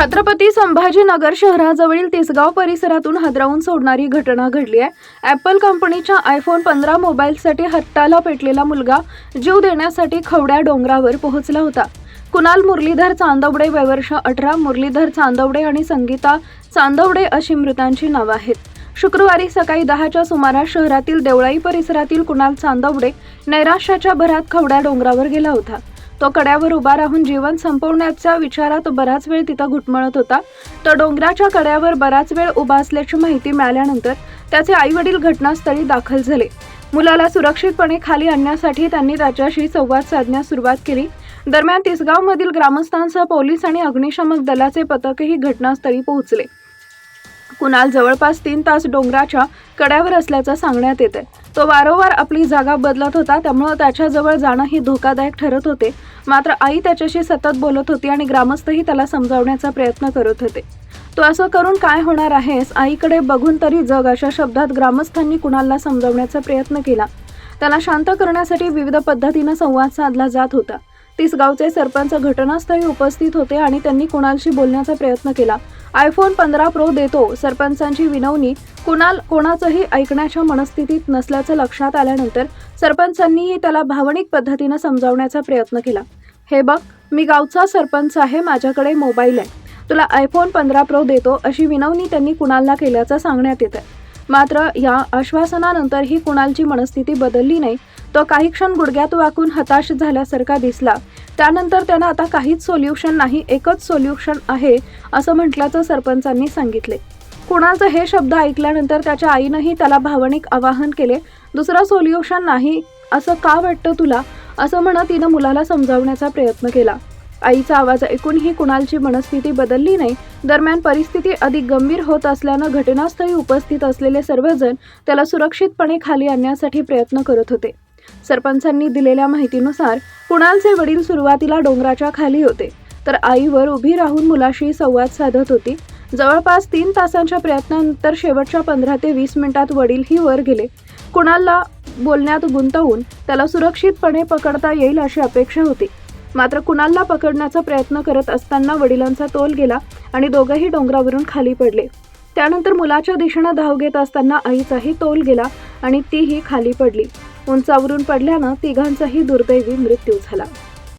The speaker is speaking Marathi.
छत्रपती संभाजीनगर शहराजवळील तिसगाव परिसरातून हादरवून सोडणारी घटना घडली आहे. ॲपल कंपनीच्या आयफोन 15 मोबाईलसाठी हट्टाला पेटलेला मुलगा जीव देण्यासाठी खवड्या डोंगरावर पोहोचला होता. कुणाल मुरलीधर चांदवडे वय वर्ष 18, मुरलीधर चांदवडे आणि संगीता चांदवडे अशी मृतांची नावं आहेत. शुक्रवारी सकाळी 10च्या सुमारास शहरातील देवळाई परिसरातील कुणाल चांदवडे नैराश्याच्या भरात खवड्या डोंगरावर गेला होता. तो कड्यावर उभा राहून जीवन संपवण्याच्या विचारात बराच वेळ तिथं घुटमळत होता. तो डोंगराच्या कड्यावर बराच वेळ उभा असल्याची माहिती मिळाल्यानंतर त्याचे आईवडील घटनास्थळी दाखल झाले. मुलाला सुरक्षितपणे खाली आणण्यासाठी त्यांनी त्याच्याशी संवाद साधण्यास सुरुवात केली. दरम्यान तिसगावमधील ग्रामस्थांसह पोलीस आणि अग्निशमक दलाचे पथकही घटनास्थळी पोहोचले. कुणाल जवळपास 3 तास डोंगराच्या कड्यावर असल्याचं सांगण्यात येते. तो वारंवार आपली जागा बदलत होता, त्यामुळे त्याच्याजवळ जाणंही धोकादायक ठरत होते. मात्र आई त्याच्याशी सतत बोलत होती आणि ग्रामस्थही त्याला समजावण्याचा प्रयत्न करत होते. तो असं करून काय होणार आहेस, आईकडे बघून तरी जग, अशा शब्दात ग्रामस्थांनी कुणालला समजावण्याचा प्रयत्न केला. त्याला शांत करण्यासाठी विविध पद्धतीनं संवाद साधला जात होता. तिसगावचे सरपंच घटनास्थळी उपस्थित होते आणि त्यांनी कुणालशी बोलण्याचा प्रयत्न केला. आयफोन 15 प्रो देतो, सरपंचांची विनवणी. कुणाल कोणाचंही ऐकण्याच्या मनस्थितीत नसल्याचं लक्षात आल्यानंतर सरपंचांनीही त्याला भावनिक पद्धतीनं समजावण्याचा प्रयत्न केला. हे बघ, मी गावचा सरपंच आहे, माझ्याकडे मोबाईल आहे, तुला आयफोन 15 प्रो देतो अशी विनवणी त्यांनी कुणालला केल्याचं सांगण्यात येतं. मात्र या आश्वासनानंतरही कुणालची मनस्थिती बदलली नाही. तो काही क्षण गुडघ्यात वाकून हताश झाल्यासारखा दिसला. त्यानंतर त्यानं आता काहीच सोल्युशन नाही, एकच सोल्युशन आहे असं म्हटल्याचं सरपंचांनी सांगितले. कुणालचे हे शब्द ऐकल्यानंतर त्याच्या आईनंही त्याला भावनिक आवाहन केले. दुसरं सोल्युशन नाही असं का वाटतं तुला, असं म्हणत तिनं मुलाला समजावण्याचा प्रयत्न केला. आईचा आवाज ऐकूनही कुणालची मनस्थिती बदलली नाही. दरम्यान परिस्थिती अधिक गंभीर होत असल्यानं घटनास्थळी उपस्थित असलेले सर्वजण त्याला सुरक्षितपणे खाली आणण्यासाठी प्रयत्न करत होते. सरपंचांनी दिलेल्या माहितीनुसार कुणालचे वडील सुरुवातीला डोंगराच्या खाली होते, तर आईवर उभी राहून मुलाशी संवाद साधत होती. जवळपास 3 तासांच्या प्रयत्नानंतर शेवटच्या 15 ते 20 मिनिटात वडीलही वर गेले. कुणालला बोलण्यात गुंतवून त्याला सुरक्षितपणे पकडता येईल अशी अपेक्षा होती. मात्र कुणालला पकडण्याचा प्रयत्न करत असताना वडिलांचा तोल गेला आणि दोघंही डोंगरावरून खाली पडले. त्यानंतर मुलाच्या दिशेनं धाव घेत असताना आईचाही तोल गेला आणि तीही खाली पडली. उंचावरून पडल्यानं तिघांचाही दुर्दैवी मृत्यू झाला.